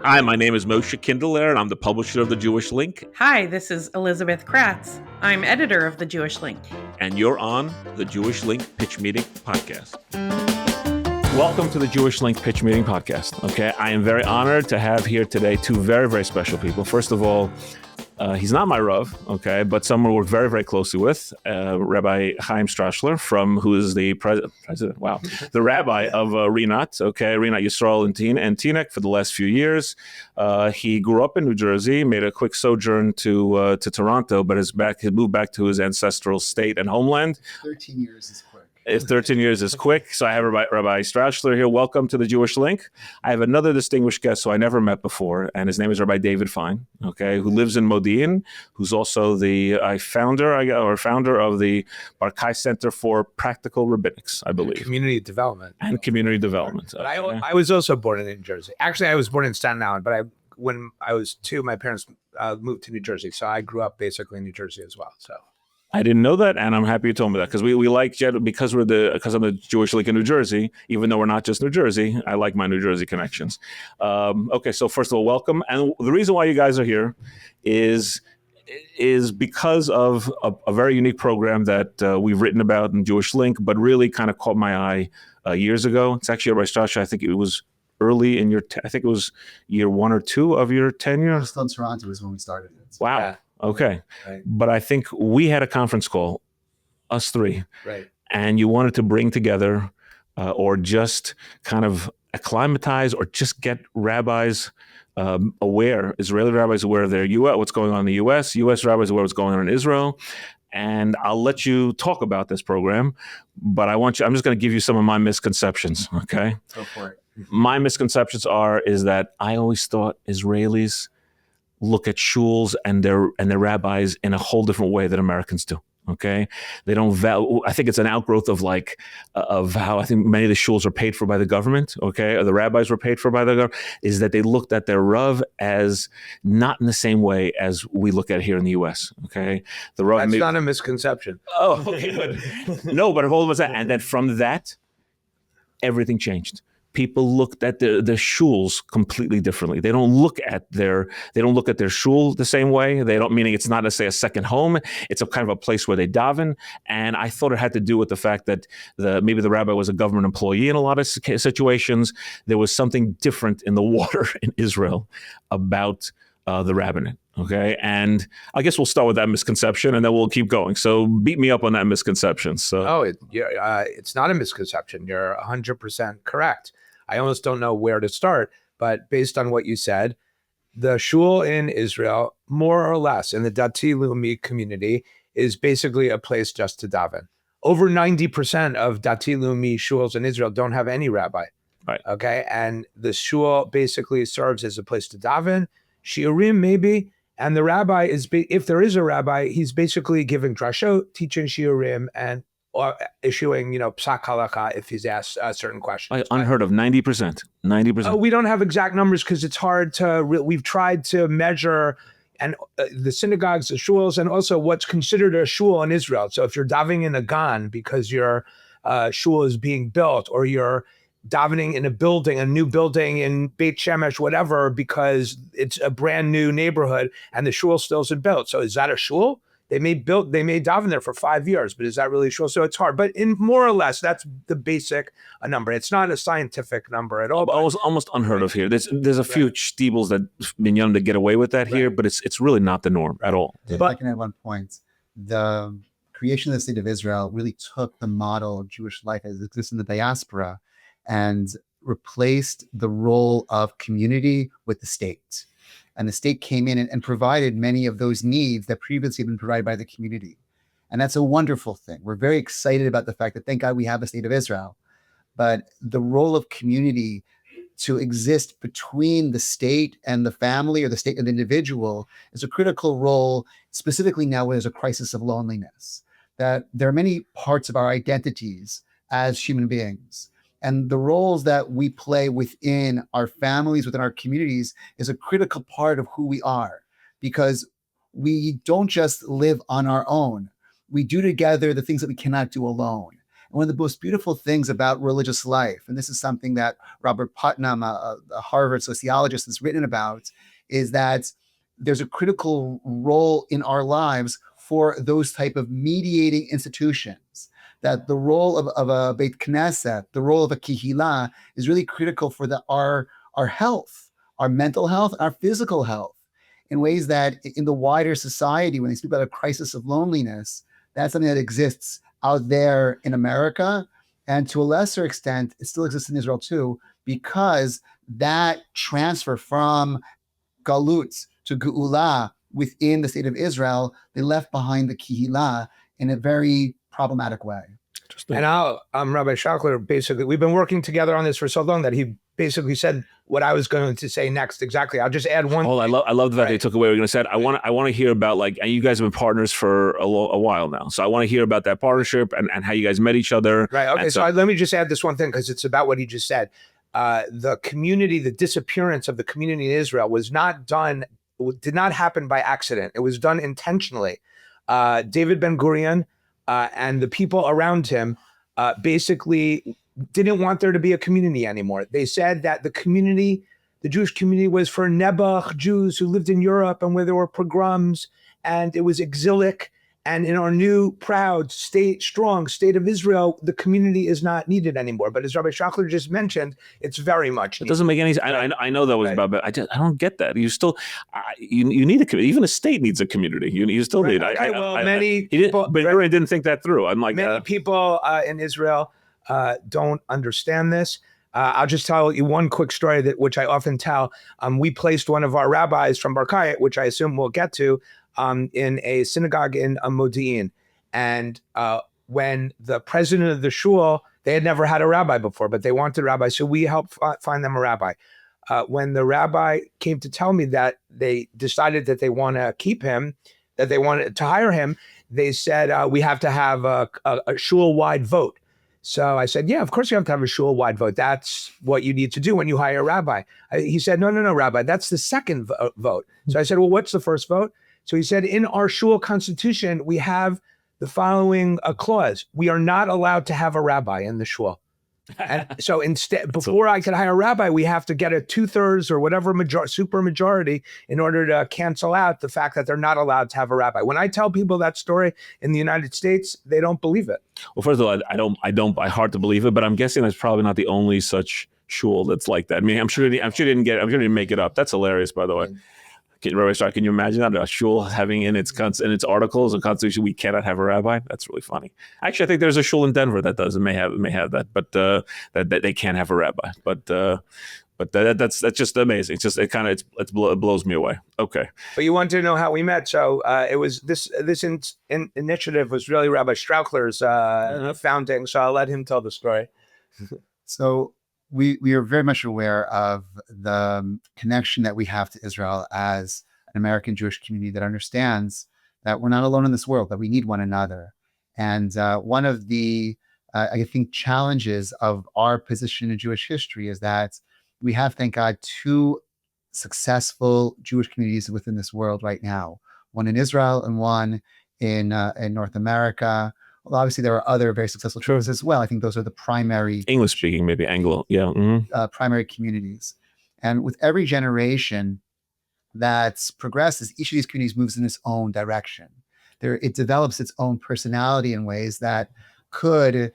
Hi, my name is Moshe Kindler, and I'm the publisher of The Jewish Link, Hi, this is Elizabeth Kratz. I'm editor of The Jewish Link. and you're on the Jewish Link Pitch Meeting Podcast. Welcome to the Jewish Link Pitch Meeting Podcast. Okay, I am very honored to have here today two very, very special people. First of all, he's not my Rav, okay, but someone we're very, very closely with, Rabbi Chaim Strauchler, who is the the rabbi of Rinat, okay, Rinat Yisrael and Teaneck for the last few years. He grew up in New Jersey, made a quick sojourn to Toronto, but he moved back to his ancestral state and homeland. 13 years is quick. If 13 years is quick. So I have Rabbi Strauchler here. Welcome to the Jewish Link. I have another distinguished guest who I never met before, and his name is Rabbi David Fine, okay, who lives in Modi'in, who's also the founder of the Barkai Center for Practical Rabbinics, I believe. Community development. And community development. But I was also born in New Jersey. Actually, I was born in Staten Island, but when I was 2, my parents moved to New Jersey. So I grew up basically in New Jersey as well. So I didn't know that, and I'm happy you told me that, because we like because I'm the Jewish Link in New Jersey. Even though we're not just New Jersey, I like my New Jersey connections. Okay, so first of all, welcome, and the reason why you guys are here is because of a very unique program that we've written about in Jewish Link, but really kind of caught my eye years ago. It's actually Rabbi Strauchler. I think it was early in I think it was year 1 or 2 of your tenure. Still in Toronto was when we started it. Wow. Yeah. Okay. Right. But I think we had a conference call, us three, right. and you wanted to bring together or just kind of acclimatize or just get rabbis aware, Israeli rabbis aware of what's going on in the U.S., U.S. rabbis aware of what's going on in Israel. And I'll let you talk about this program, but I'm just going to give you some of my misconceptions, okay? Go for it. My misconceptions is that I always thought Israelis look at shuls and their rabbis in a whole different way than Americans do. Okay, they don't value. I think it's an outgrowth of of how I think many of the shuls are paid for by the government. Okay, or the rabbis were paid for by the government. Is that they looked at their rav as not in the same way as we look at here in the U.S. Okay, the rav. That's not a misconception. Oh, okay, good. No, but all of that, and then from that, everything changed. People looked at the shuls completely differently. They don't look at their shul the same way. They don't, meaning it's not, let's say, a second home. It's a kind of a place where they daven. And I thought it had to do with the fact that maybe the rabbi was a government employee in a lot of situations. There was something different in the water in Israel about the rabbinate. Okay, and I guess we'll start with that misconception, and then we'll keep going. So beat me up on that misconception. So it's not a misconception. You're 100% correct. I almost don't know where to start, but based on what you said, the shul in Israel, more or less, in the Dati Leumi community, is basically a place just to daven. Over 90% of Dati Leumi shuls in Israel don't have any rabbi. Right. Okay, and the shul basically serves as a place to daven, shiurim maybe. And the rabbi if there is a rabbi, he's basically giving drashot, teaching shiurim, and issuing, psak halakha if he's asked certain questions. Unheard of, 90%. 90%. We don't have exact numbers because it's hard to. We've tried to measure and the synagogues, the shuls, and also what's considered a shul in Israel. So if you're davening in a gan because your shul is being built, or you're davening in a new building in Beit Shemesh, whatever, because it's a brand new neighborhood and the shul still isn't built. So is that a shul? They may daven there for 5 years, but is that really a shul? So it's hard. But in more or less, that's the basic number. It's not a scientific number at all. But almost unheard of here. There's a few shtibels that minyan to get away with that here, but it's really not the norm at all. If I can add one point, the creation of the state of Israel really took the model of Jewish life as it exists in the diaspora and replaced the role of community with the state. And the state came in and provided many of those needs that previously had been provided by the community. And that's a wonderful thing. We're very excited about the fact that, thank God, we have a state of Israel. But the role of community to exist between the state and the family, or the state and the individual, is a critical role, specifically now when there's a crisis of loneliness. That there are many parts of our identities as human beings. And the roles that we play within our families, within our communities, is a critical part of who we are, because we don't just live on our own. We do together the things that we cannot do alone. And one of the most beautiful things about religious life, and this is something that Robert Putnam, a Harvard sociologist, has written about, is that there's a critical role in our lives for those type of mediating institutions. That the role of a Beit Knesset, the role of a Kihila, is really critical for our health, our mental health, our physical health, in ways that in the wider society, when they speak about a crisis of loneliness, that's something that exists out there in America. And to a lesser extent, it still exists in Israel too, because that transfer from Galut to Geula within the state of Israel, they left behind the Kihila in a very problematic way. And Rabbi Strauchler, basically, we've been working together on this for so long that he basically said what I was going to say next. Exactly. I'll just add one. Oh, I love that they took away what we were going to say. I want to hear about, like, you guys have been partners for a while now. So I want to hear about that partnership and how you guys met each other. Right. Okay. So let me just add this one thing, because it's about what he just said. The community, the disappearance of the community in Israel did not happen by accident. It was done intentionally. David Ben-Gurion and the people around him basically didn't want there to be a community anymore. They said that the Jewish community was for Nebuch Jews who lived in Europe and where there were pogroms, and it was exilic. And in our new, proud, strong state of Israel, the community is not needed anymore. But as Rabbi Strauchler just mentioned, it's very much needed. It doesn't make any sense. I know that was about, but I don't get that. You still, you need a community. Even a state needs a community. You still need. Many people, but I didn't think that through. I'm like, many people in Israel don't understand this. I'll just tell you one quick story which I often tell. We placed one of our rabbis from Barkai, which I assume we'll get to, in a synagogue in Modi'in. And when the president of the shul, they had never had a rabbi before, but they wanted a rabbi, so we helped find them a rabbi. When the rabbi came to tell me that they decided that they want to keep him, that they wanted to hire him, they said, we have to have a shul-wide vote. So I said, yeah, of course you have to have a shul-wide vote. That's what you need to do when you hire a rabbi. He said, no, Rabbi, that's the second vote. So I said, well, what's the first vote? So he said, in our shul constitution, we have the following clause. We are not allowed to have a rabbi in the shul. And so instead, before I could hire a rabbi, we have to get a 2/3 or whatever super majority in order to cancel out the fact that they're not allowed to have a rabbi. When I tell people that story in the United States, they don't believe it. Well, first of all, I don't by heart to believe it, but I'm guessing that's probably not the only such shul that's like that. I mean, I'm sure he didn't make it up. That's hilarious, by the way. Rabbi, can you imagine that? A shul having in its articles and constitution, we cannot have a rabbi? That's really funny. Actually, I think there's a shul in Denver that does. It may have that, but that they can't have a rabbi. But that's just amazing. It's just it blows me away. Okay. But you want to know how we met? So it was this initiative was really Rabbi Strauchler's founding. So I'll let him tell the story. So we are very much aware of the connection that we have to Israel as an American Jewish community that understands that we're not alone in this world, that we need one another. And one of the, I think, challenges of our position in Jewish history is that we have, thank God, two successful Jewish communities within this world right now, one in Israel and one in North America. Well, obviously, there are other very successful churches as well. I think those are the primary English-speaking, maybe Anglo, yeah, primary communities. And with every generation that progresses, each of these communities moves in its own direction. It develops its own personality in ways that could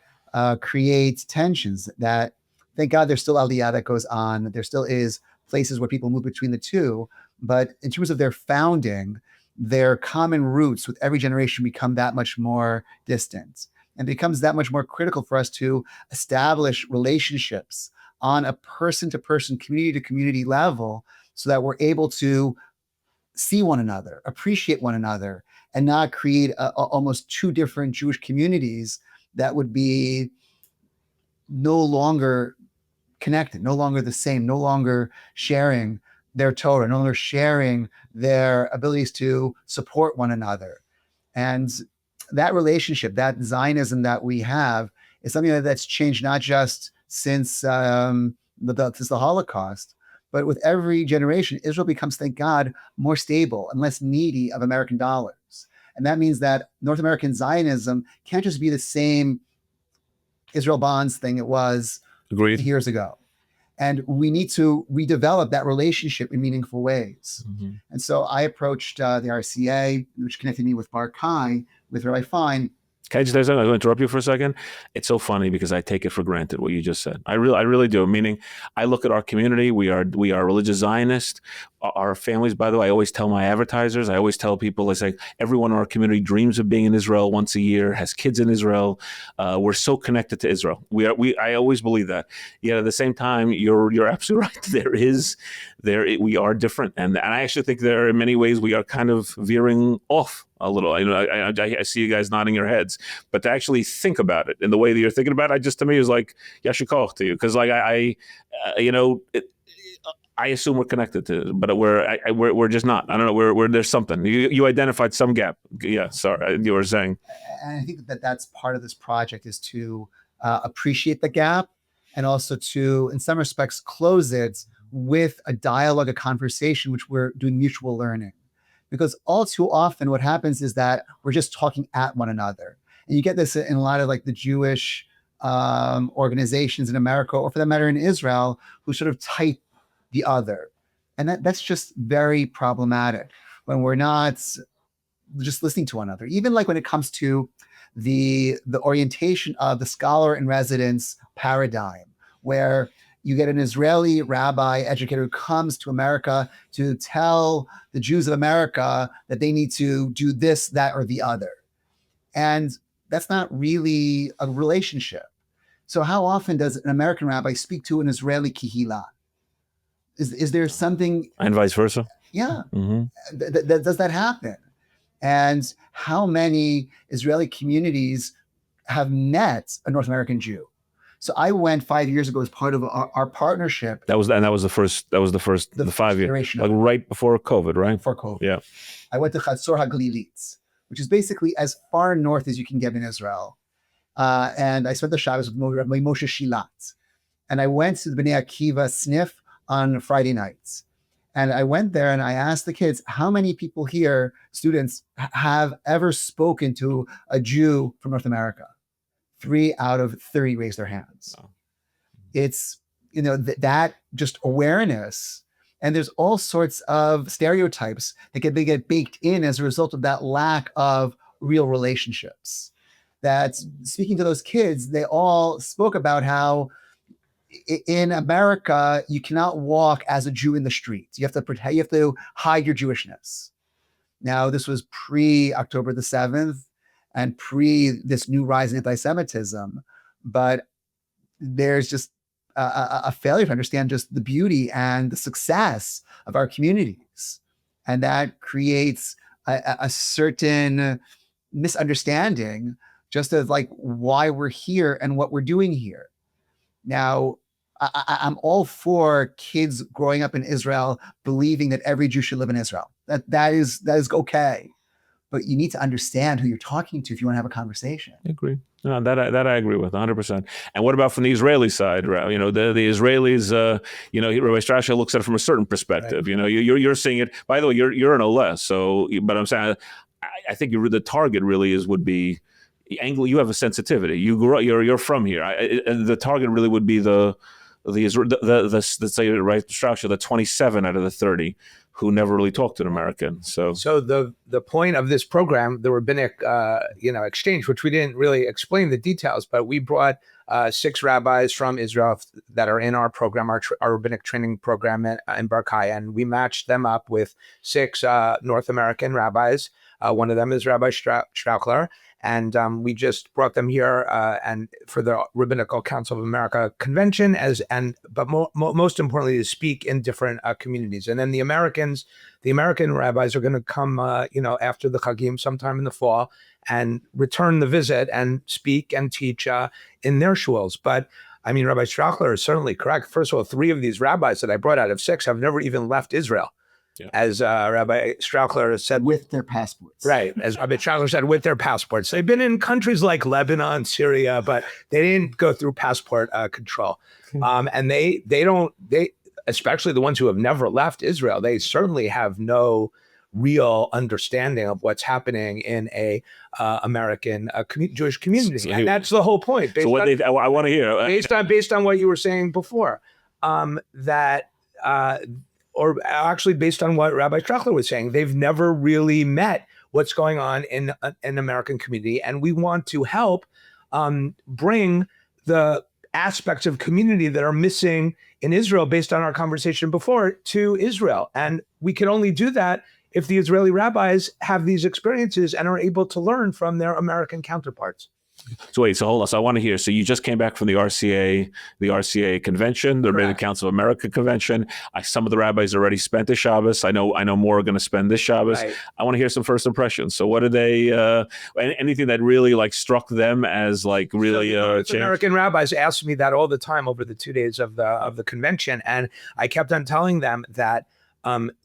create tensions. That, thank God, there's still aliyah that goes on. There still is places where people move between the two. But in terms of their founding, their common roots with every generation become that much more distant, and becomes that much more critical for us to establish relationships on a person-to-person, community-to-community level, so that we're able to see one another, appreciate one another, and not create almost two different Jewish communities that would be no longer connected, no longer the same, no longer sharing their Torah, no longer sharing their abilities to support one another. And that relationship, that Zionism that we have, is something that's changed not just since the Holocaust, but with every generation, Israel becomes, thank God, more stable and less needy of American dollars. And that means that North American Zionism can't just be the same Israel bonds thing it was Agreed. years ago. And we need to redevelop that relationship in meaningful ways. And so I approached the RCA, which connected me with Barkai, with Rabbi Fine. Can I just say something? I'm going to interrupt you for a second. It's so funny because I take it for granted what you just said. I really do. Meaning, I look at our community. We are religious Zionists. Our families, by the way, I always tell my advertisers. I always tell people. I say everyone in our community dreams of being in Israel once a year. Has kids in Israel. We're so connected to Israel. I always believe that. Yet at the same time, you're absolutely right. We are different, and I actually think there in many ways we are kind of veering off a little. I see you guys nodding your heads, but to actually think about it in the way that you're thinking about it, just to me is like yashikol to you, because like I assume we're connected to, but we're just not. I don't know. There's something. You identified some gap. Yeah, sorry, you were saying. And I think that's part of this project is to appreciate the gap, and also to, in some respects, close it with a dialogue, a conversation, which we're doing mutual learning. Because all too often what happens is that we're just talking at one another. And you get this in a lot of like the Jewish organizations in America, or for that matter in Israel, who sort of type the other. And that's just very problematic when we're not just listening to one another. Even like when it comes to the orientation of the scholar in residence paradigm, where you get an Israeli rabbi educator who comes to America to tell the Jews of America that they need to do this, that, or the other. And that's not really a relationship. So how often does an American rabbi speak to an Israeli kihila? Is there something? And vice versa? Yeah. Does that happen? And how many Israeli communities have met a North American Jew? So I went 5 years ago as part of our partnership. That was the first 5 years, like right before COVID, right? Before COVID. Yeah. I went to Chatzor HaGlilitz, which is basically as far north as you can get in Israel. And I spent the Shabbos with Rabbi Moshe Shilat. And I went to the Bnei Akiva sniff on Friday nights. And I went there and I asked the kids, how many people here, students, have ever spoken to a Jew from North America? 3 out of 30 raised their hands. Oh. It's, that just awareness. And there's all sorts of stereotypes that get baked in as a result of that lack of real relationships. That speaking to those kids, they all spoke about how in America, you cannot walk as a Jew in the streets. You have to hide your Jewishness. Now, this was pre-October the 7th. And pre this new rise in anti-Semitism, but there's just a failure to understand just the beauty and the success of our communities. And that creates a certain misunderstanding just of like why we're here and what we're doing here. Now, I'm all for kids growing up in Israel believing that every Jew should live in Israel. That is okay. But you need to understand who you're talking to if you want to have a conversation. I agree. No, that I agree with 100%. And what about from the Israeli side? The Israelis, Rabbi Strauchler looks at it from a certain perspective. Right. You're seeing it. By the way, you're an OLS, so. But I'm saying, I think the target really would be Anglo. You have a sensitivity. You grew up. You're from here. And the target really would be the let's say right Strauchler, the 27 out of the 30. Who never really talked to an American. So the point of this program, the Rabbinic exchange, which we didn't really explain the details, but we brought 6 rabbis from Israel that are in our program, our Rabbinic training program in Barkai, and we matched them up with 6 North American rabbis. One of them is Rabbi Strauchler. And we just brought them here and for the Rabbinical Council of America convention, but most importantly, to speak in different communities. And then the American rabbis are going to come, after the Chagim sometime in the fall and return the visit and speak and teach in their shuls. But I mean, Rabbi Strauchler is certainly correct. First of all, 3 of these rabbis that I brought out of 6 have never even left Israel. Yeah. As Rabbi Strauchler said. With their passports. Right. As Rabbi Strauchler said, with their passports. They've been in countries like Lebanon, Syria, but they didn't go through passport control. And they especially the ones who have never left Israel, they certainly have no real understanding of what's happening in a American Jewish community. So And that's the whole point. So what I want to hear. Based on what you were saying before, or actually based on what Rabbi Strauchler was saying, they've never really met what's going on in an American community. And we want to help bring the aspects of community that are missing in Israel based on our conversation before to Israel. And we can only do that if the Israeli rabbis have these experiences and are able to learn from their American counterparts. So wait, so hold on. So I want to hear. So you just came back from the RCA convention, the Rabbinic Council of America convention. Some of the rabbis already spent the Shabbos. I know more are going to spend this Shabbos. Right. I want to hear some first impressions. So what did they? Anything that really like struck them as like really? American rabbis asked me that all the time over the 2 days of the convention, and I kept on telling them that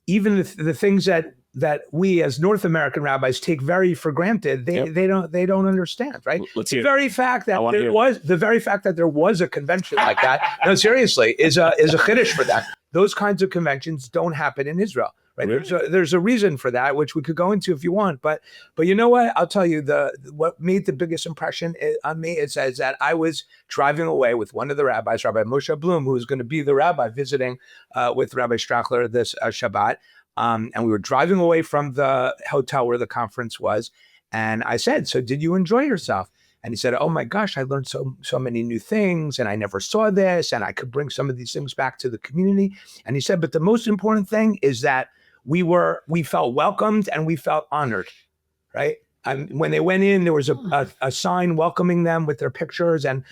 even the things that we as North American rabbis take very for granted, they don't understand, right? Let's hear the very fact that there was a convention like that, no, seriously, is a chiddush for them. Those kinds of conventions don't happen in Israel, right? Really? There's a reason for that, which we could go into if you want, but you know what? I'll tell you what made the biggest impression on me is that I was driving away with one of the rabbis, Rabbi Moshe Bloom, who was going to be the rabbi visiting with Rabbi Strauchler this Shabbat. And we were driving away from the hotel where the conference was. And I said, so did you enjoy yourself? And he said, oh my gosh, I learned so many new things and I never saw this and I could bring some of these things back to the community. And he said, but the most important thing is that we felt welcomed and we felt honored, right? When they went in, there was a sign welcoming them with their pictures, and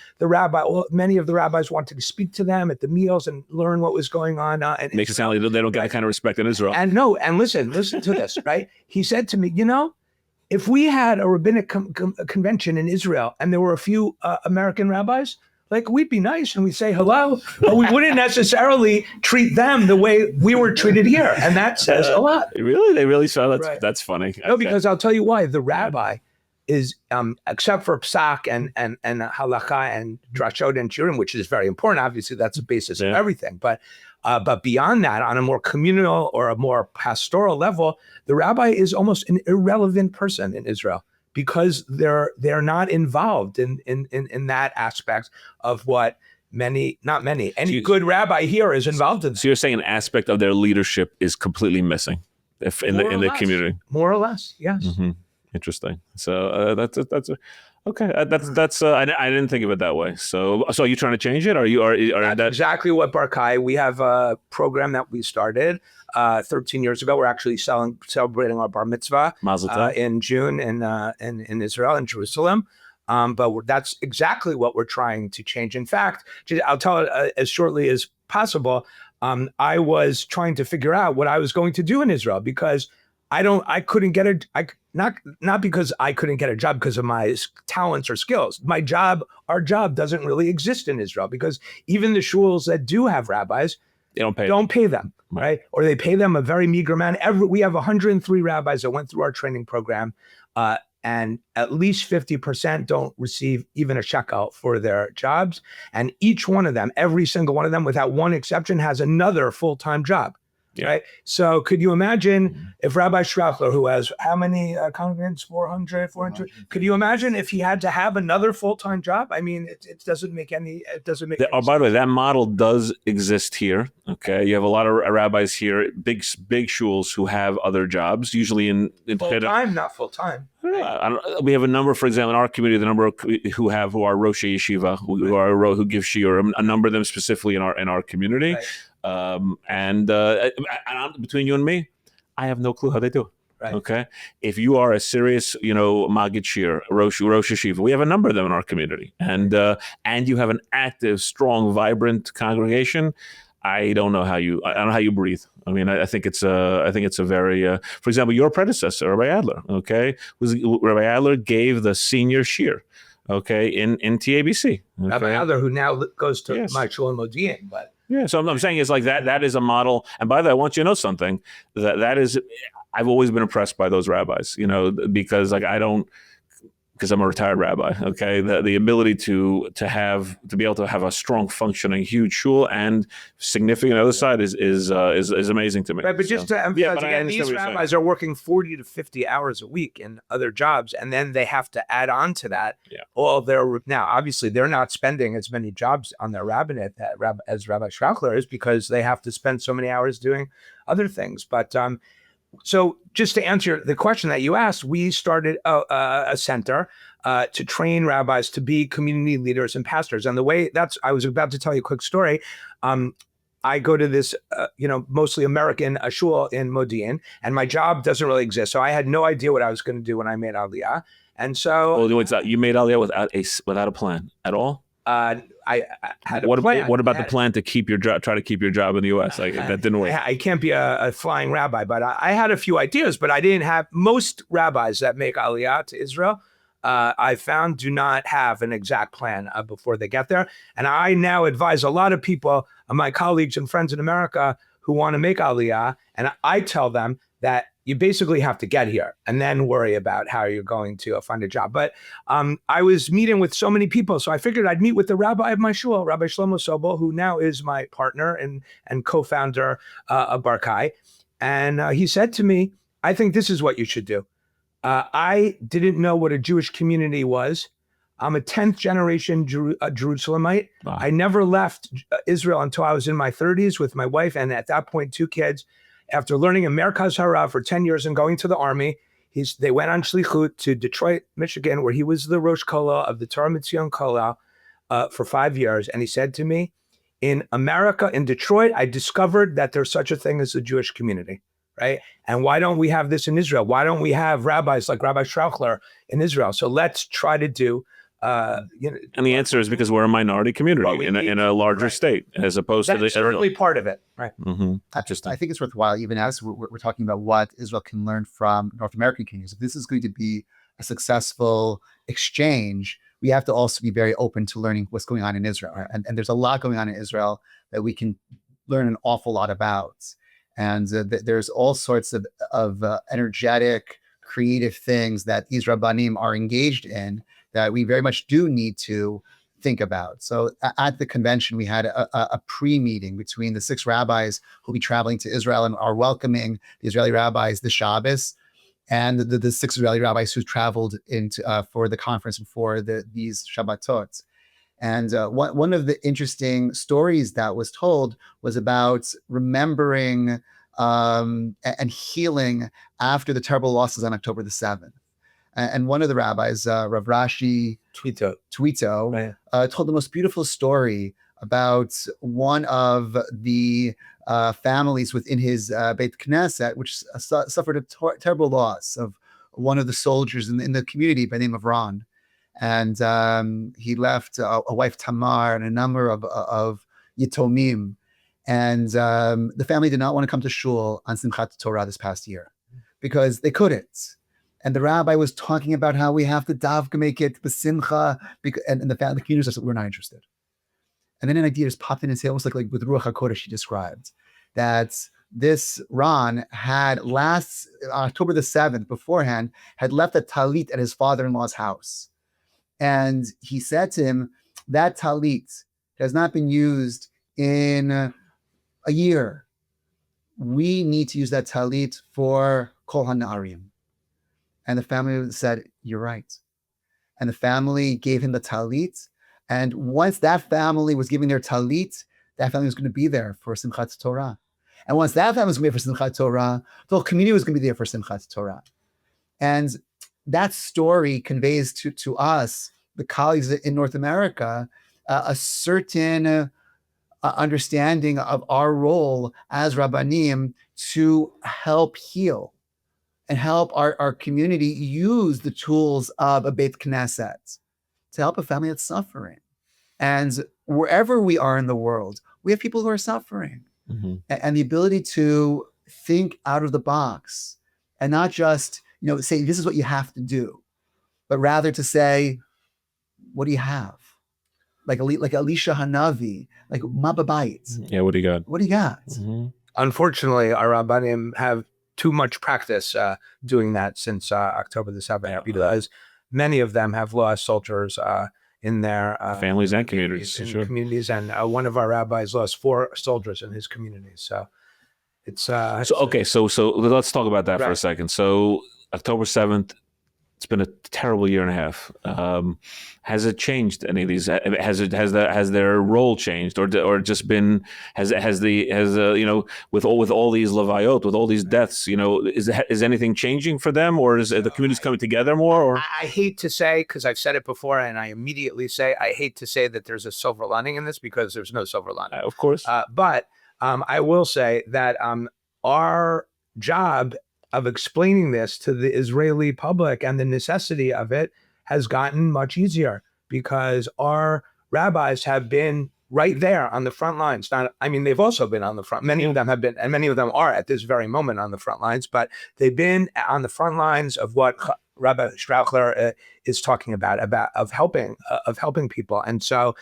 many of the rabbis wanted to speak to them at the meals and learn what was going on. And makes it sound like they don't get that kind of respect in Israel. And listen to this, right? He said to me, if we had a rabbinic convention in Israel and there were a few American rabbis, like we'd be nice and we'd say hello, but we wouldn't necessarily treat them the way we were treated here. And that says a lot. Really? They really saw that? Right. That's funny. No, because I'll tell you why. The rabbi is, except for psak and halakha and drashot and shiurim, which is very important. Obviously, that's the basis of everything. But beyond that, on a more communal or a more pastoral level, the rabbi is almost an irrelevant person in Israel, because they're not involved in that aspect of what any good rabbi here is involved in. So you're saying an aspect of their leadership is completely missing in the community? More or less, yes. Mm-hmm. Interesting. So that's okay. That's I didn't think of it that way. So are you trying to change it? That's exactly what Barkai. We have a program that we started 13 years ago. We're actually celebrating our bar mitzvah in June in Israel, in Jerusalem. But that's exactly what we're trying to change. In fact, I'll tell it as shortly as possible. I was trying to figure out what I was going to do in Israel, because I couldn't get not because I couldn't get a job because of my talents or skills. Our job doesn't really exist in Israel, because even the shuls that do have rabbis, they don't pay them, right? Or they pay them a very meager amount. We have 103 rabbis that went through our training program, and at least 50% don't receive even a shekel for their jobs. And each one of them, every single one of them, without one exception, has another full-time job. Yeah. Right. So could you imagine if Rabbi Strauchler, who has how many congregants, 400, could you imagine if he had to have another full-time job? I mean, it doesn't make any sense. By the way, that model does exist here. Okay. You have a lot of rabbis here, big shuls who have other jobs, usually in full-time, not full-time. We have a number, for example, in our community, the number who are Rosh Yeshiva, who give shiur, a number of them specifically in our community. Right. And between you and me, I have no clue how they do it. Right. Okay. If you are a serious, Maggid Shir, Rosh Yeshiva, we have a number of them in our community, and you have an active, strong, vibrant congregation. I don't know how you breathe. I mean, I think it's a very, for example, your predecessor, Rabbi Adler, okay, Rabbi Adler gave the senior shir, okay, in TABC. Okay? Rabbi Adler, who now goes to my shul in Modi'in, but. Yeah, so I'm saying is like that is a model. And by the way, I want you to know something, that is, I've always been impressed by those rabbis, because like because I'm a retired rabbi. Okay, the ability to be able to have a strong, functioning, huge shul and significant other side is amazing to me. Right, but just to emphasize but I again, understand these what you're rabbis are working 40 to 50 hours a week in other jobs, and then they have to add on to that all their. Now, obviously, they're not spending as many jobs on their rabbinate as Rabbi Strauchler is, because they have to spend so many hours doing other things. But so just to answer the question that you asked, we started a center to train rabbis to be community leaders and pastors. And the way I was about to tell you a quick story. I go to this, mostly American shul in Modi'in, and my job doesn't really exist. So I had no idea what I was going to do when I made Aliyah. And so you made Aliyah without a plan at all? I had a plan. What about the plan to try to keep your job in the U.S.? That didn't work. I can't be a flying rabbi, but I had a few ideas, but I didn't have. Most rabbis that make Aliyah to Israel, I found, do not have an exact plan before they get there. And I now advise a lot of people, my colleagues and friends in America, who want to make Aliyah, and I tell them that you basically have to get here and then worry about how you're going to find a job. But I was meeting with so many people, so I figured I'd meet with the rabbi of my shul, Rabbi Shlomo Sobel, who now is my partner and co-founder of Barkai. And he said to me, I think this is what you should do. I didn't know what a Jewish community was. I'm a 10th generation Jerusalemite. Wow. I never left Israel until I was in my 30s with my wife, and at that point, 2 kids. After learning in Merkaz Harav for 10 years and going to the army, they went on shlichut to Detroit, Michigan, where he was the Rosh Kollel of the Torah Mitzion Kollel for 5 years. And he said to me, in America, in Detroit, I discovered that there's such a thing as the Jewish community, right? And why don't we have this in Israel? Why don't we have rabbis like Rabbi Strauchler in Israel? So let's try to do and the answer is because we're a minority community in a larger state, as opposed to that's certainly part of it, right? Mm-hmm. I think it's worthwhile, even as we're talking about what Israel can learn from North American communities. If this is going to be a successful exchange, we have to also be very open to learning what's going on in Israel. And there's a lot going on in Israel that we can learn an awful lot about. And there's all sorts of energetic, creative things that these Rabbanim are engaged in that we very much do need to think about. So at the convention, we had a pre-meeting between the 6 rabbis who'll be traveling to Israel and are welcoming the Israeli rabbis the Shabbos, and the 6 Israeli rabbis who traveled into for the conference and for these Shabbatot. And one of the interesting stories that was told was about remembering and healing after the terrible losses on October the 7th. And one of the rabbis, Rav Rashi Twito, right, told the most beautiful story about one of the families within his Beit Knesset, which suffered a terrible loss of one of the soldiers in the community by the name of Ron. And he left a wife, Tamar, and a number of Yitomim. And the family did not want to come to shul on Simchat Torah this past year because they couldn't. And the rabbi was talking about how we have to davka make it b'simcha, and the community said, we're not interested. And then an idea just popped in his head, almost like with Ruach HaKodesh he described, that this Ron had last October the 7th beforehand, had left a talit at his father-in-law's house. And he said to him, that talit has not been used in a year. We need to use that talit for Kol HaNa'arim. And the family said, you're right. And the family gave him the talit. And once that family was giving their talit, that family was going to be there for Simchat Torah. And once that family was going to be there for Simchat Torah, the whole community was going to be there for Simchat Torah. And that story conveys to us, the colleagues in North America, a certain understanding of our role as Rabbanim to help heal and help our community use the tools of a Beit Knesset to help a family that's suffering. And wherever we are in the world, we have people who are suffering. Mm-hmm. And the ability to think out of the box and not just, say, this is what you have to do, but rather to say, what do you have? Like Elisha Hanavi, like Ma B'bayit. Yeah, what do you got? What do you got? Mm-hmm. Unfortunately, our Rabbanim have too much practice doing that since October the 7th. Because many of them have lost soldiers in their families and communities. Sure. Communities, and one of our rabbis lost 4 soldiers in his community. So it's so let's talk about that for a Right. second. So October 7th, it's been a terrible year and a half. Has it changed any of these? Has their role changed, or just been has with all these levayot, with all these deaths, is anything changing for them, or is the communities coming together more? Or I hate to say, because I've said it before, and I immediately say I hate to say that there's a silver lining in this, because there's no silver lining. of course, but I will say that our job of explaining this to the Israeli public and the necessity of it has gotten much easier, because our rabbis have been right there on the front lines. They've also been on the front. Many of them have been, and many of them are at this very moment on the front lines, but they've been on the front lines of what Rabbi Strauchler is talking about of helping people. And so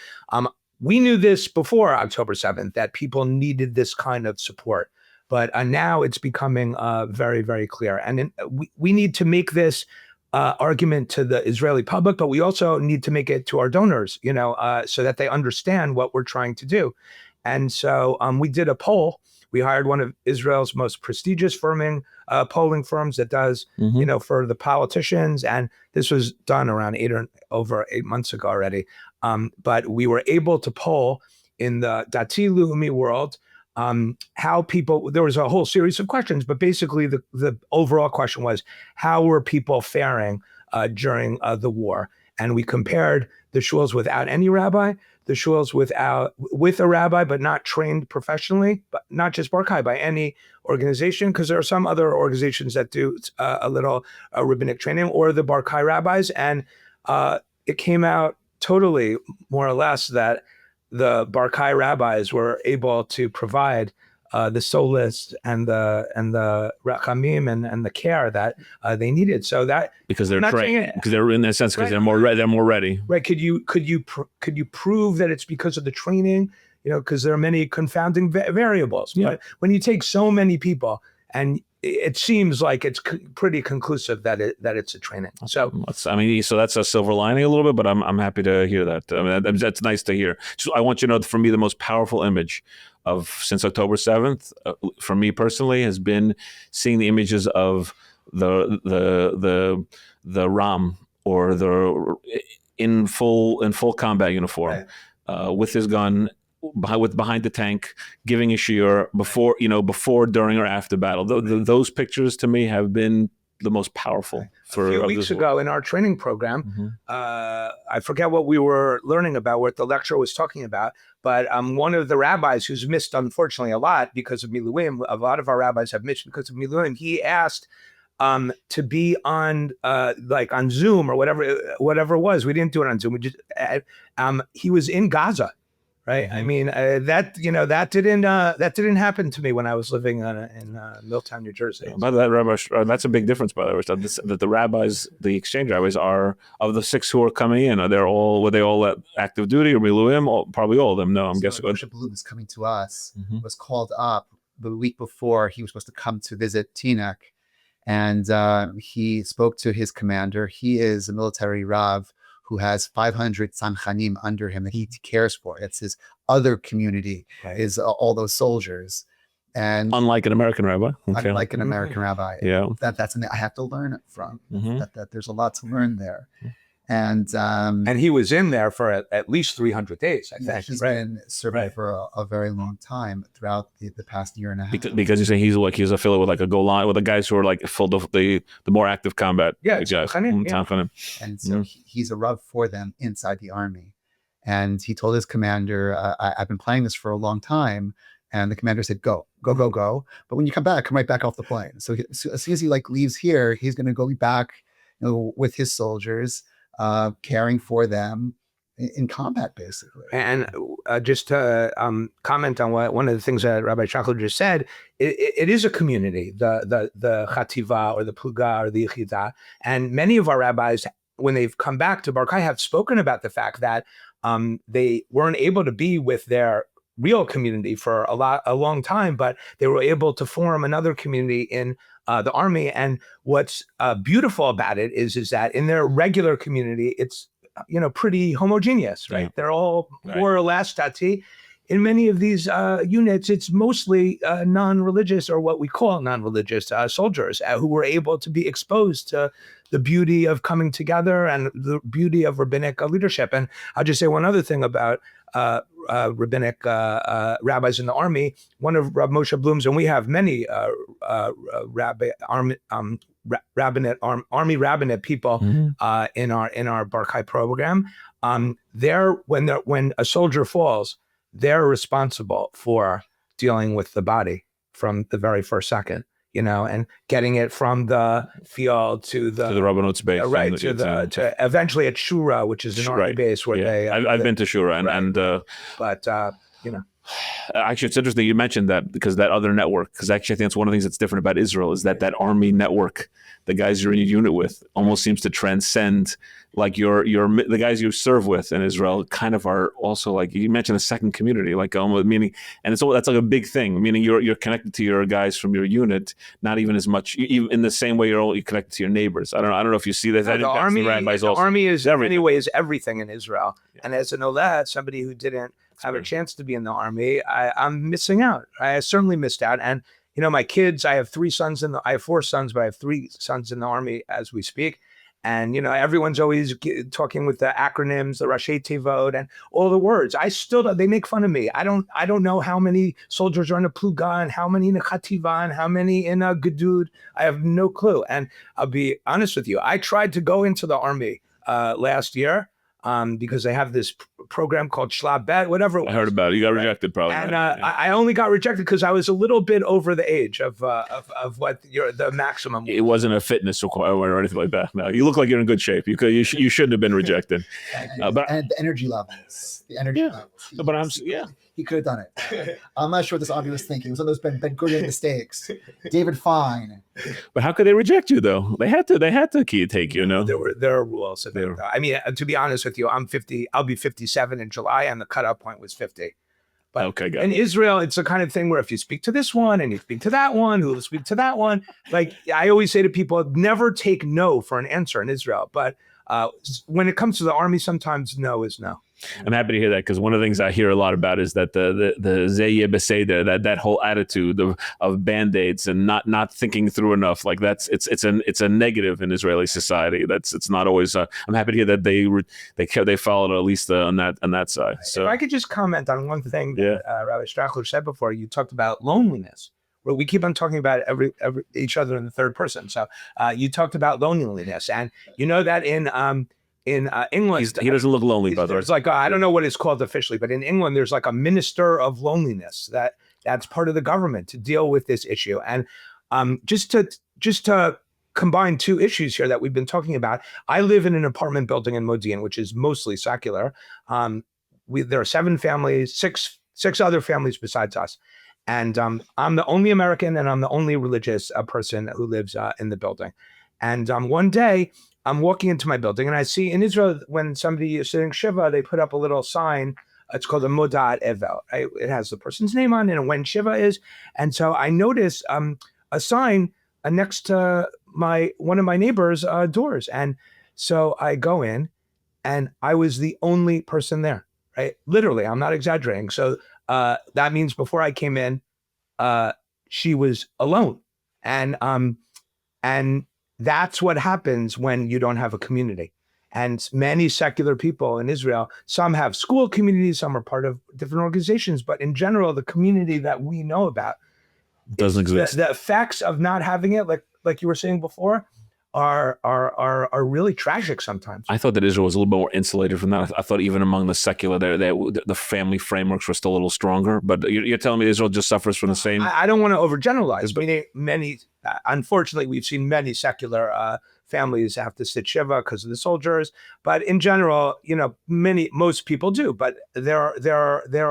we knew this before October 7th, that people needed this kind of support. But now it's becoming very, very clear. And we need to make this argument to the Israeli public, but we also need to make it to our donors, so that they understand what we're trying to do. And so we did a poll. We hired one of Israel's most prestigious polling firms that does, for the politicians. And this was done around over 8 months ago already. But we were able to poll in the Dati Leumi world how people, there was a whole series of questions, but basically the overall question was, how were people faring during the war? And we compared the shuls without any rabbi, the shuls with a rabbi, but not trained professionally, but not just Barkai, by any organization, because there are some other organizations that do a little rabbinic training, or the Barkai rabbis. And it came out totally, more or less, that the Barkai rabbis were able to provide the solace and the rachamim and the care that they needed. So that, because they're trained, because they're in a sense, because they're more ready. Right? Could you prove that it's because of the training? Because there are many confounding variables. Yeah. But when you take so many people, and it seems like it's pretty conclusive that it's a training. So so that's a silver lining a little bit, but I'm happy to hear that. That's nice to hear. So I want you to know that for me, the most powerful image since October 7th, for me personally, has been seeing the images of the Ram, or in full combat uniform, right, with his gun, behind the tank, giving a shiur before, during, or after battle. Those pictures to me have been the most powerful. A few weeks ago in our training program, I forget what we were learning about, what the lecturer was talking about, but one of the rabbis who's missed, unfortunately, a lot because of Miluim, a lot of our rabbis have missed because of Miluim, he asked to be on on Zoom or whatever it was. We didn't do it on Zoom. We just he was in Gaza. Right. I mean, that didn't happen to me when I was living in Milltown, New Jersey. By the way, Rabbi, that's a big difference, by the way. That the rabbis, the exchange rabbis, are, of the 6 who are coming in, were they all at active duty or miluim? Probably all of them. No, I'm guessing. Moshe Bloom is coming to us. Was called up the week before. He was supposed to come to visit Teaneck, and he spoke to his commander. He is a military rav who has 500 tzanchanim under him that he cares for. It's his other community, is all those soldiers. And unlike an American rabbi. Okay. Unlike an American rabbi. Yeah. That's something I have to learn from. That there's a lot to learn there. And he was in there for at least 300 days, I think. He's been serving for a very long time, throughout the past year and a half. Because you say he's affiliated with a Golan, with the guys who are full of the more active combat. Yeah, guys. And so he's a rav for them inside the army. And he told his commander, I've been planning this for a long time. And the commander said, go. But when you come right back off the plane. So as soon as he leaves here, he's going to go back, with his soldiers, caring for them in combat, basically. And just to comment on one of the things that Rabbi Strauchler just said, it is a community, the chativa or the pluga or the yechida. And many of our rabbis, when they've come back to Barkai, have spoken about the fact that they weren't able to be with their real community for a long time, but they were able to form another community in the army. And what's beautiful about it is that in their regular community, it's pretty homogeneous, right? Yeah. They're all more or less dati. In many of these units, it's mostly non-religious, or what we call non-religious soldiers who were able to be exposed to the beauty of coming together and the beauty of rabbinic leadership. And I'll just say one other thing about rabbinic rabbis in the army. One of Rav Moshe Bloom's, and we have many army rabbinate people in our Barkai program. When a soldier falls, they're responsible for dealing with the body from the very first second, and getting it from the field to the Rabbanut's base, right? To eventually at Shura, which is an army base where I've been to Shura, but actually, it's interesting you mentioned that, because that other network, because actually I think that's one of the things that's different about Israel is that army network, the guys you're in your unit with, almost seems to transcend like the guys you serve with in Israel kind of are also, like you mentioned, a second community, like almost meaning, and that's like a big thing, meaning you're connected to your guys from your unit, not even as much, even in the same way you're connected to your neighbors. I don't know if you see that. The army is everything in Israel, and as an Oled, somebody who didn't have a chance to be in the army, I'm missing out. I certainly missed out. And my kids, I have 4 sons, but I have 3 sons in the army as we speak. And everyone's always talking with the acronyms, the Rashi Tevot, and all the words. They make fun of me. I don't know how many soldiers are in a pluga, and how many in a chativa, and how many in a gedud. I have no clue. And I'll be honest with you, I tried to go into the army last year. Because they have this program called Shlab Bet, whatever it was. I heard about it. You got rejected, probably. And I only got rejected because I was a little bit over the age of what the maximum was. It wasn't a fitness requirement or anything like that. No, you look like you're in good shape. You shouldn't have been rejected. And the energy levels. No, but he could have done it. I'm not sure what this Avi was thinking. It was one of those Ben Gurion mistakes. David Fine. But how could they reject you though? They had to take you. There are rules. I mean, to be honest with you, I'm 50. I'll be 57 in July, and the cutoff point was 50. But okay, got in it. Israel, it's the kind of thing where if you speak to this one and you speak to that one, who will speak to that one, like I always say to people, never take no for an answer in Israel. But when it comes to the army, sometimes no is no. I'm happy to hear that, because one of the things I hear a lot about is that the Zeye Beseder, that whole attitude of band-aids and not thinking through enough, like it's a negative in Israeli society. It's not always. I'm happy to hear that they followed at least on that side. So if I could just comment on one thing that Rabbi Strauchler said before, you talked about loneliness. Well, we keep on talking about each other in the third person. So you talked about loneliness, and that in England, he doesn't look lonely, by the way. It's like I don't know what it's called officially, but in England, there's like a minister of loneliness that's part of the government to deal with this issue. And just to combine 2 issues here that we've been talking about, I live in an apartment building in Modi'in, which is mostly secular. There are 7 families, six other families besides us. And I'm the only American, and I'm the only religious person who lives in the building. And one day, I'm walking into my building, and I see in Israel, when somebody is sitting Shiva, they put up a little sign. It's called a Modat Evel. Right? It has the person's name on it and when Shiva is. And so I notice a sign next to one of my neighbor's doors. And so I go in, and I was the only person there, right? Literally, I'm not exaggerating. So that means before I came in, she was alone. And that's what happens when you don't have a community. And many secular people in Israel, some have school communities, some are part of different organizations, but in general, the community that we know about doesn't exist. The effects of not having it, like you were saying before, are really tragic sometimes. I thought that Israel was a little bit more insulated from that. I thought even among the secular, the family frameworks were still a little stronger. But you're telling me Israel just suffers from the same? I don't want to overgeneralize, but many, unfortunately, we've seen many secular families have to sit shiva because of the soldiers. But in general, most people do. But there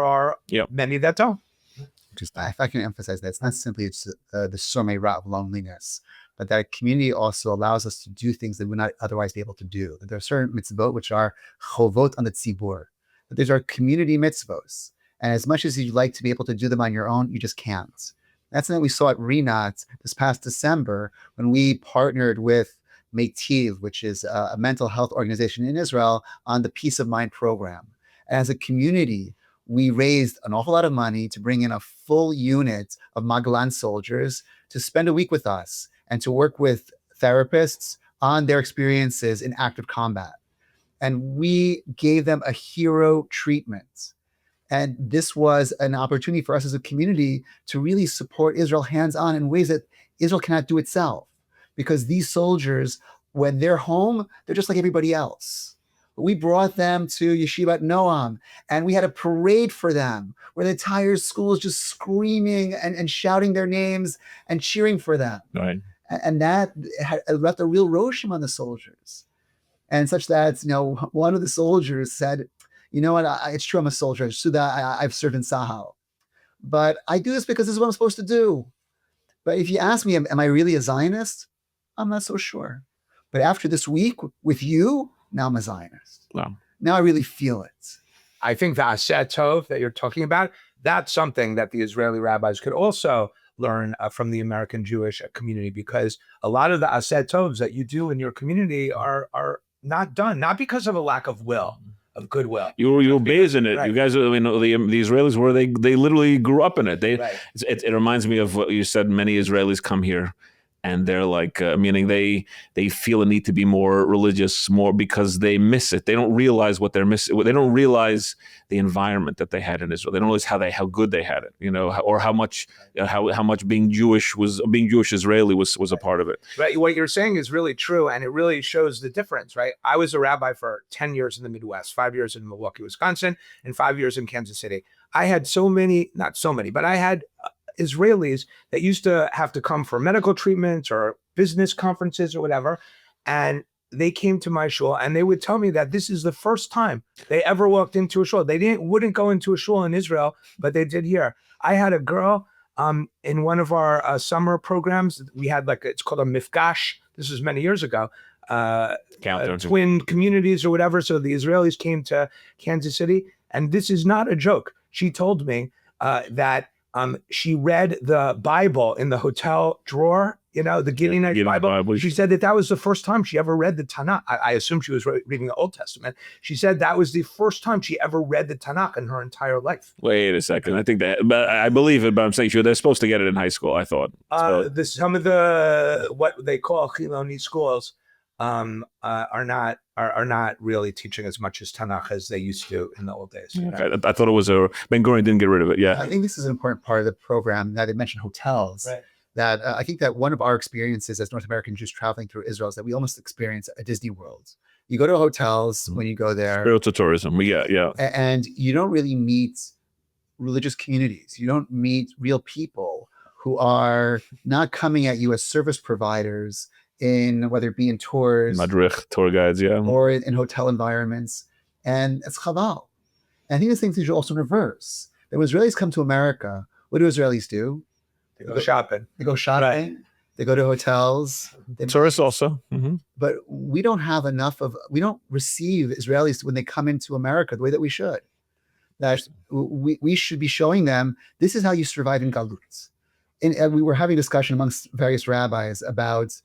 are many that don't. If I can emphasize that, it's not simply the somei ra of loneliness, but that community also allows us to do things that we would not otherwise be able to do. There are certain mitzvot which are chovot on the tzibur. But these are community mitzvos. And as much as you'd like to be able to do them on your own, you just can't. That's something we saw at Rinat this past December when we partnered with Meitiv, which is a mental health organization in Israel, on the Peace of Mind program. And as a community, we raised an awful lot of money to bring in a full unit of Magalan soldiers to spend a week with us and to work with therapists on their experiences in active combat. And we gave them a hero treatment. And this was an opportunity for us as a community to really support Israel hands-on in ways that Israel cannot do itself. Because these soldiers, when they're home, they're just like everybody else. We brought them to Yeshivat Noam, and we had a parade for them where the entire school is just screaming and shouting their names and cheering for them. Right. And that left a real roshim on the soldiers. And such that, one of the soldiers said, you know what, it's true, I'm a soldier. I've served in Sahel. But I do this because this is what I'm supposed to do. But if you ask me, am I really a Zionist? I'm not so sure. But after this week with you, now I'm a Zionist. Wow. Now I really feel it. I think the Aseh Tov that you're talking about, that's something that the Israeli rabbis could also learn from the American Jewish community, because a lot of the Aseh Tovs that you do in your community are not done, not because of a lack of will, of goodwill. You're based in it. Right. You guys, the Israelis, where they literally grew up in it. Right. It reminds me of what you said. Many Israelis come here, and they're like, meaning they feel a need to be more religious, more because they miss it. They don't realize what they're missing. They don't realize the environment that they had in Israel. They don't realize how good they had it, or how much being Jewish Israeli was a part of it. Right. What you're saying is really true, and it really shows the difference, right? I was a rabbi for 10 years in the Midwest, 5 years in Milwaukee, Wisconsin, and 5 years in Kansas City. I had not so many, but I had Israelis that used to have to come for medical treatments or business conferences or whatever. And they came to my shul and they would tell me that this is the first time they ever walked into a shul. They wouldn't go into a shul in Israel, but they did here. I had a girl in one of our summer programs. We had it's called a mifgash. This was many years ago. Twin communities or whatever. So the Israelis came to Kansas City, and this is not a joke. She told me that she read the Bible in the hotel drawer, the Gileadite Bible. She said that was the first time she ever read the Tanakh. I assume she was reading the Old Testament. She said that was the first time she ever read the Tanakh in her entire life. Wait a second. I think but I believe it, but I'm saying they're supposed to get it in high school, I thought. Some of the, what they call Chiloni schools, are not really teaching as much as Tanakh as they used to in the old days. Okay. I thought it was Ben Gurion didn't get rid of it. Yeah, I think this is an important part of the program that they mentioned hotels. Right. That I think that one of our experiences as North American Jews traveling through Israel is that we almost experience a Disney World. You go to hotels when you go there. Spiritual tourism. Yeah. And you don't really meet religious communities. You don't meet real people who are not coming at you as service providers in whether it be in tours, Madrich, tour guides, yeah, or in hotel environments, and it's chaval. And I think the things should also reverse. That when Israelis come to America, what do Israelis do? They go shopping. They go shopping. Right. They go to hotels. Tourists also. Mm-hmm. But we don't have we don't receive Israelis when they come into America the way that we should. That we should be showing them, this is how you survive in Galut. And we were having a discussion amongst various rabbis about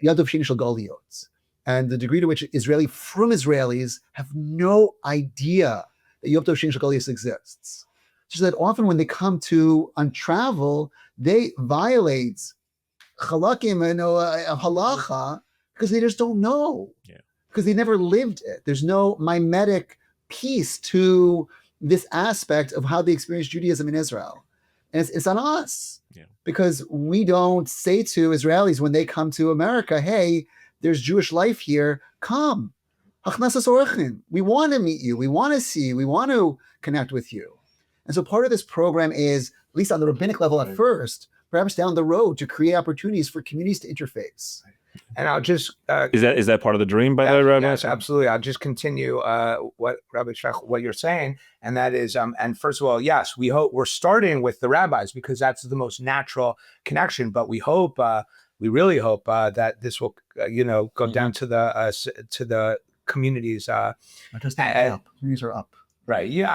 Yadov Sheni Shel Goliot, and the degree to which Israelis have no idea that Yadov Sheni Shel Goliot exists. So that often when they come on travel, they violate chalakim and halacha because they just don't know. Yeah. Because they never lived it. There's no mimetic piece to this aspect of how they experience Judaism in Israel. And it's on us. Yeah. Because we don't say to Israelis when they come to America, hey, there's Jewish life here, come. We want to meet you. We want to see you. We want to connect with you. And so part of this program is, at least on the rabbinic level at first, perhaps down the road, to create opportunities for communities to interface. And I'll just is that part of the dream by the Rabbi? Yes, absolutely. I'll just continue what Rabbi Strauchler, what you're saying, and that is, and first of all, yes, we're starting with the rabbis because that's the most natural connection. But we really hope that this will, go down to the communities. Communities are up. Right. Yeah,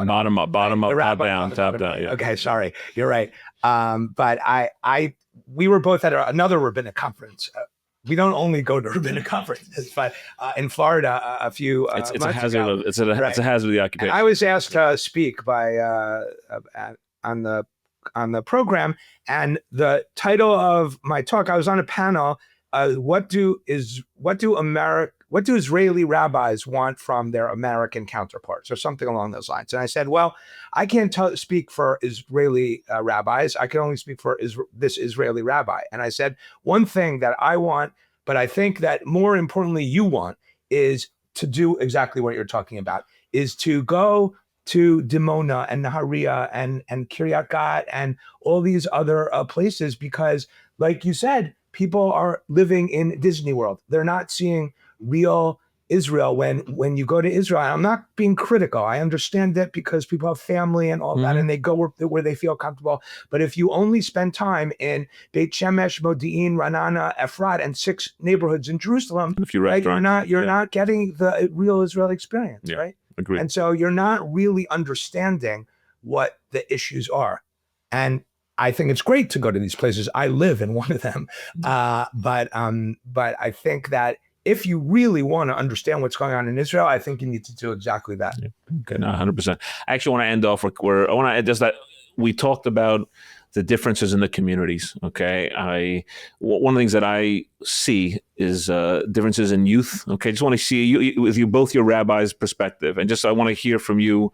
Bottom up, top down, top down. Yeah. Okay, sorry, you're right. But we were both at another rabbinic conference. We don't only go to rabbinic conferences, but in Florida, a few It's a months hazard ago. of it's a hazard of the occupation. And I was asked to speak by on the program, and the title of my talk, I was on a panel. What do Israeli rabbis want from their American counterparts, or something along those lines? And I said, well, I can't speak for Israeli rabbis. I can only speak for this Israeli rabbi. And I said, one thing that I want, but I think that more importantly you want, is to do exactly what you're talking about, is to go to Dimona and Nahariya and Kiryat Gat and all these other places, because like you said, people are living in Disney World. They're not seeing real Israel when you go to Israel. I'm not being critical. I understand that because people have family and all that, and they go where they feel comfortable. But if you only spend time in Beit Shemesh, Modi'in, Ranana, Efrat, and 6 neighborhoods in Jerusalem, right, you're not getting the real Israeli experience, right? Agreed. And so you're not really understanding what the issues are. And I think it's great to go to these places. I live in one of them. But I think that if you really want to understand what's going on in Israel, I think you need to do exactly that. Yeah. Okay, no, 100%. I actually want to end off where I want to just that we talked about the differences in the communities. Okay, one of the things that I see is differences in youth. Okay, just want to see you with both your rabbi's perspective, and just I want to hear from you.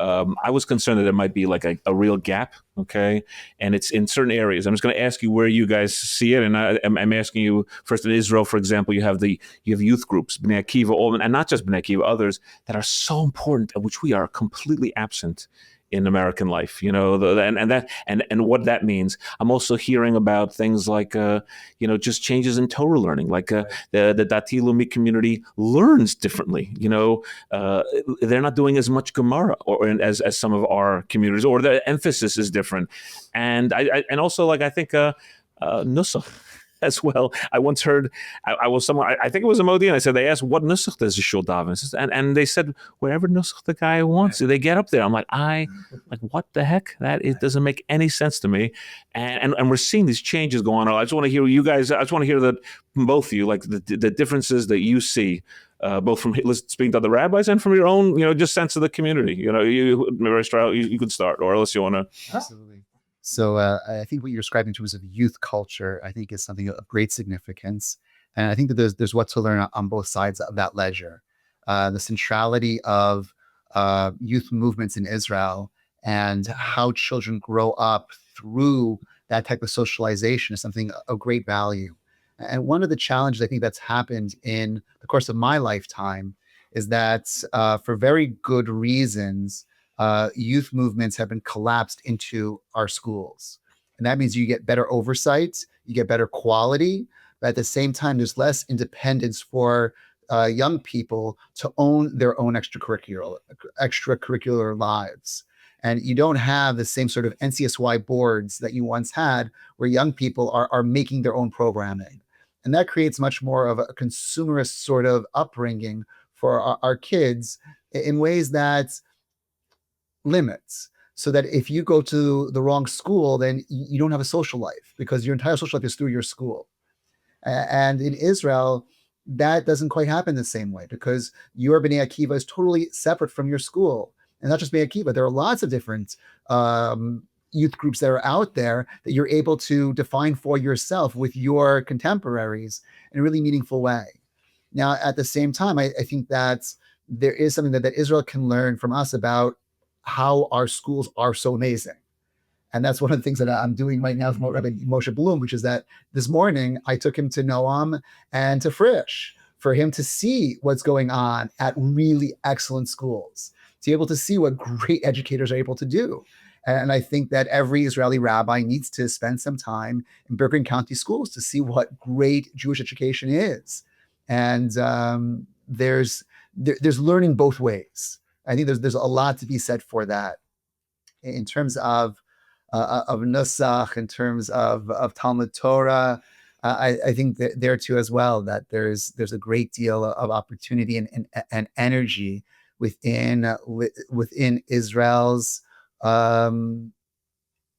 I was concerned that there might be like a real gap, okay? And it's in certain areas. I'm just going to ask you where you guys see it. And I'm asking you first in Israel, for example, you have youth groups, Bnei Akiva, and not just Bnei Akiva, others that are so important, of which we are completely absent in American life, and what that means. I'm also hearing about things like, just changes in Torah learning, like the Dati Leumi community learns differently. They're not doing as much Gemara as some of our communities, or the emphasis is different. And and also like I think Nusach as well. I once heard, I was somewhere, I think it was a Modi, and I said, they asked, what Nusach does the shul daven? And they said, wherever Nusach the guy wants, they get up there. I'm like, what the heck? It doesn't make any sense to me. And we're seeing these changes going on. I just want to hear you guys, I just want to hear that from both of you, like the differences that you see, both from speaking to other rabbis and from your own, just sense of the community. You could start, or unless you want to. Absolutely. So I think what you're describing in terms of youth culture, I think is something of great significance. And I think that there's what to learn on both sides of that ledger. The centrality of youth movements in Israel and how children grow up through that type of socialization is something of great value. And one of the challenges I think that's happened in the course of my lifetime is that for very good reasons, youth movements have been collapsed into our schools. And that means you get better oversight, you get better quality, but at the same time, there's less independence for young people to own their own extracurricular lives. And you don't have the same sort of NCSY boards that you once had, where young people are making their own programming. And that creates much more of a consumerist sort of upbringing for our kids in ways that limits, so that if you go to the wrong school, then you don't have a social life, because your entire social life is through your school. And in Israel, that doesn't quite happen the same way, because your Bnei Akiva is totally separate from your school. And not just Bnei Akiva, there are lots of different youth groups that are out there that you're able to define for yourself with your contemporaries in a really meaningful way. Now, at the same time, I think that there is something that Israel can learn from us about how our schools are so amazing. And that's one of the things that I'm doing right now with Rabbi Moshe Bloom, which is that this morning I took him to Noam and to Frisch for him to see what's going on at really excellent schools, to be able to see what great educators are able to do. And I think that every Israeli rabbi needs to spend some time in Bergen County schools to see what great Jewish education is. And there's learning both ways. I think there's a lot to be said for that in terms of Nusach, in terms of Talmud Torah. I think that there too as well, that there's a great deal of opportunity and energy within Israel's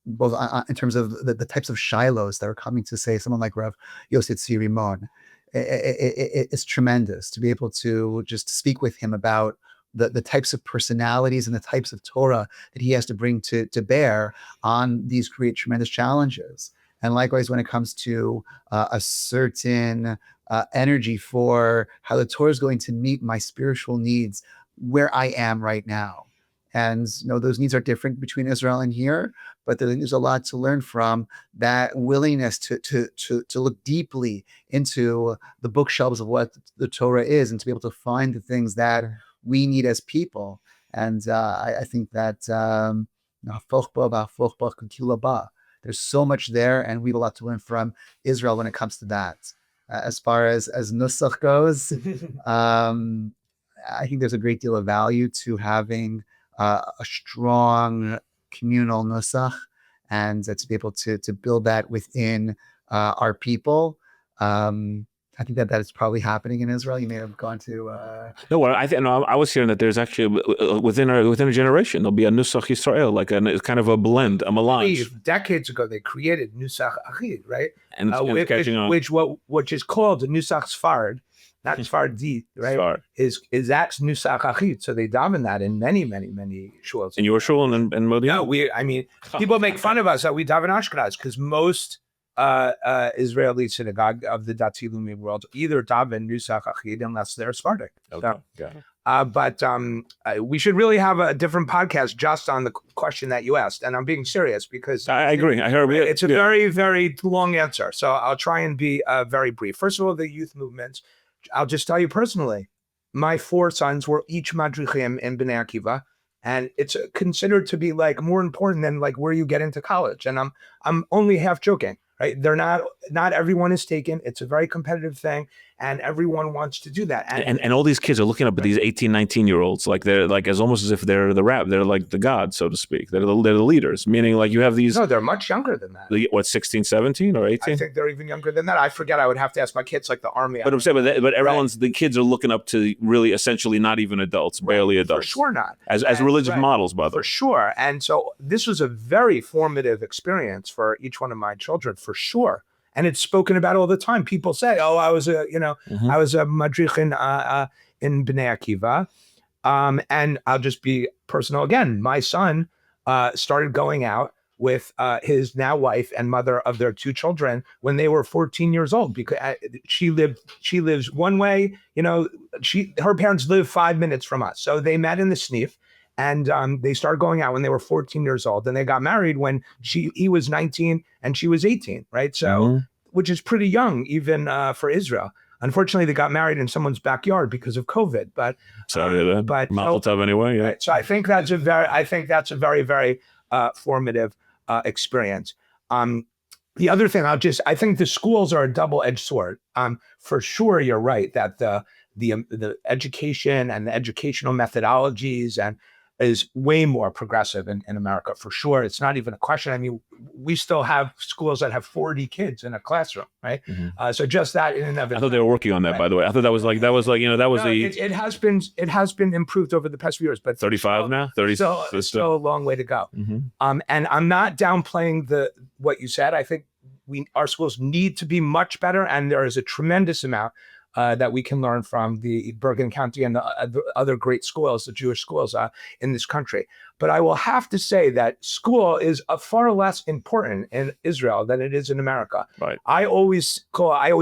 both in terms of the types of shilohs that are coming to say someone like Rav Yosef Tzvi Rimon. It's tremendous to be able to just speak with him about the types of personalities and the types of Torah that he has to bring to bear on these create tremendous challenges. And likewise, when it comes to a certain energy for how the Torah is going to meet my spiritual needs where I am right now. And those needs are different between Israel and here, but there's a lot to learn from that willingness to look deeply into the bookshelves of what the Torah is and to be able to find the things that we need as people. And I think that there's so much there, and we have a lot to learn from Israel when it comes to that. As far as nusach goes, I think there's a great deal of value to having a strong communal nusach, and to be able to build that within our people. I think that is probably happening in Israel. You may have gone to. No, well, I was hearing that there's actually within a generation there'll be a nusach Israel, like it's kind of a blend, a melange. Decades ago, they created nusach achid, right? And it's catching on. Which is called nusach Sfard, not Sfardi, right? Sfard. Is that's nusach achid. So they daven that in many shuls. In your shul and Modi'in? No, people make fun of us that we daven Ashkenaz because most Israeli synagogue of the Dati Leumi world either daven nusach achid unless they're Sephardic. Okay. So, but we should really have a different podcast just on the question that you asked, and I'm being serious because I agree. I heard it's a very, very long answer. So I'll try and be very brief. First of all, the youth movements. I'll just tell you personally, my 4 sons were each madrichim in Bnei Akiva, and it's considered to be like more important than like where you get into college. And I'm only half joking. Right? They're not everyone is taken. It's a very competitive thing, and everyone wants to do that. And all these kids are looking up at these 18, 19-year-olds, like they're like as almost as if they're they're like the gods, so to speak. They're the leaders, meaning like you have these. No, they're much younger than that. 16, 17 or 18? I think they're even younger than that. I forget. I would have to ask my kids, like the army. But I'm saying, but everyone's the kids are looking up to really essentially not even adults, barely adults. For sure not. As religious models, by the way. For sure. And so this was a very formative experience for each one of my children, for sure. And it's spoken about all the time. People say, "Oh, I was a madrich in Bnei Akiva," and I'll just be personal again. My son started going out with his now wife and mother of their 2 children when they were 14 years old, because she lives one way. Her parents live 5 minutes from us, so they met in the sniff. And they started going out when they were 14 years old, and they got married when he was 19 and she was 18, right? So, which is pretty young even for Israel. Unfortunately, they got married in someone's backyard because of COVID. But Mazel tov anyway. Yeah. Right, so I think that's a very, very formative experience. The other thing, I think the schools are a double-edged sword. For sure, you're right that the education and the educational methodologies is way more progressive in America, for sure. It's not even a question. I mean, we still have schools that have 40 kids in a classroom, right? So just that in and of itself. I thought they were working on that, by the way. I thought that was it has been improved over the past few years, but 35 now, 30. Still a long way to go. And I'm not downplaying what you said. I think our schools need to be much better, and there is a tremendous amount that we can learn from the Bergen County and the other great schools, the Jewish schools in this country. But I will have to say that school is far less important in Israel than it is in America. Right. I always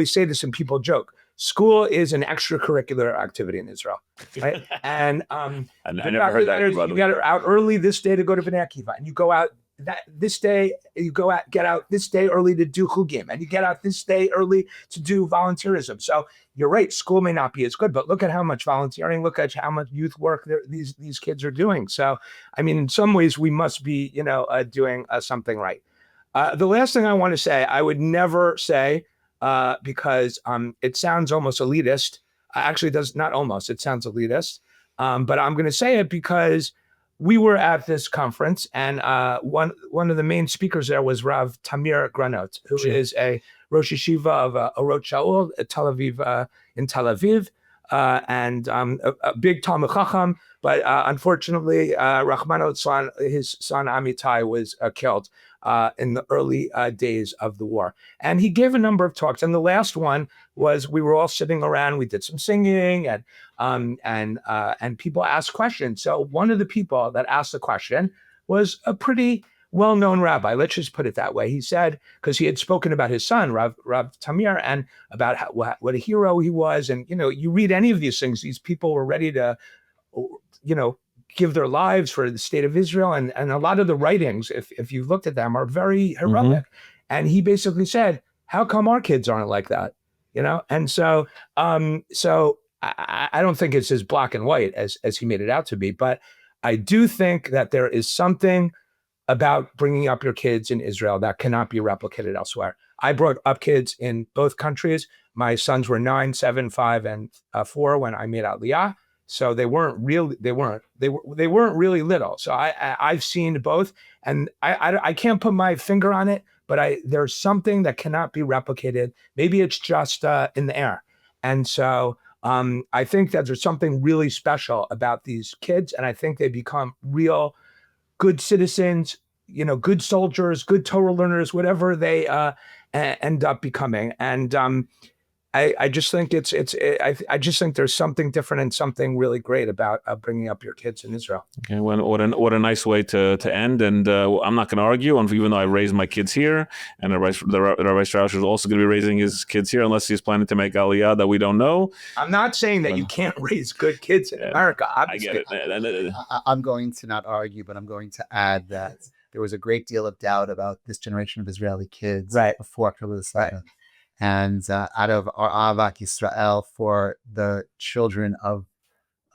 say this and people joke. School is an extracurricular activity in Israel, right? And I never heard that. You got out early this day to go to Bnei Akiva, and you go out this day early to do chugim, and you get out this day early to do volunteerism. So you're right, school may not be as good, but look at how much volunteering, look at how much youth work these kids are doing. So, I mean, in some ways we must be, doing something right. The last thing I want to say, I would never say, because it sounds almost elitist. Actually, it sounds elitist. But I'm going to say it because we were at this conference, and one of the main speakers there was Rav Tamir Granot, who is a Rosh Yeshiva of Orot Shaul in Tel Aviv, and a big Talmud Chacham. But unfortunately, Rahman al-Islam, his son Amitai was killed in the early days of the war. And he gave a number of talks. And the last one was, we were all sitting around, we did some singing, and people asked questions. So one of the people that asked the question was a pretty well-known rabbi. Let's just put it that way. He said, because he had spoken about his son, Rav Tamir, and about what a hero he was. And, you read any of these things, these people were ready to, give their lives for the state of Israel. And a lot of the writings, if you looked at them, are very heroic. And he basically said, how come our kids aren't like that? And so I don't think it's as black and white as he made it out to be. But I do think that there is something about bringing up your kids in Israel that cannot be replicated elsewhere. I brought up kids in both countries. My sons were 9, 7, 5, and 4 when I made Aliyah. So they weren't really little. So I've seen both, and I can't put my finger on it, but there's something that cannot be replicated. Maybe it's just in the air. And so I think that there's something really special about these kids, and I think they become real good citizens, good soldiers, good Torah learners, whatever they end up becoming. And I just think I just think there's something different and something really great about bringing up your kids in Israel. Okay, what a nice way to end. And I'm not going to argue, even though I raised my kids here, and Rabbi Strauchler is also going to be raising his kids here, unless he's planning to make Aliyah that we don't know. I'm not saying that you can't raise good kids in America. Obviously. I get it. I'm going to not argue, but I'm going to add that there was a great deal of doubt about this generation of Israeli kids before October the 7th. Right. And out of our Ahavak Yisrael for the children of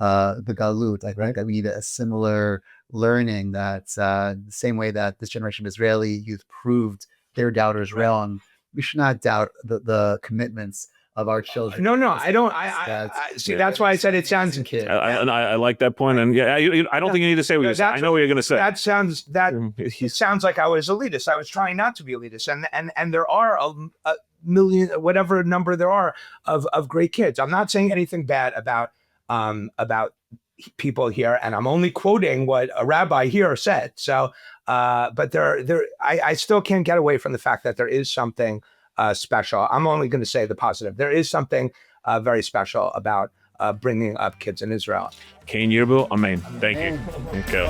the Galut, I think that we need a similar learning that the same way that this generation of Israeli youth proved their doubters wrong, we should not doubt the commitments of our children. No, I don't. I see. That's why I said it sounds a kid. I like that point, and I don't think you need to say what you're saying. I know what you're going to say. It sounds like I was elitist. I was trying not to be elitist, and there are a million, whatever number there are of great kids. I'm not saying anything bad about people here, and I'm only quoting what a rabbi here said. So, but I still can't get away from the fact that there is something special. I'm only going to say the positive. There is something very special about bringing up kids in Israel. Kain Yirbu, Amen. Thank you. Okay.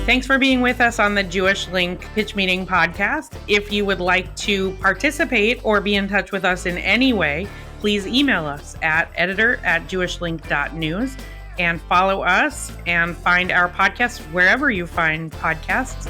Thanks for being with us on the Jewish Link Pitch Meeting podcast. If you would like to participate or be in touch with us in any way, please email us at editor@jewishlink.news and follow us and find our podcast wherever you find podcasts.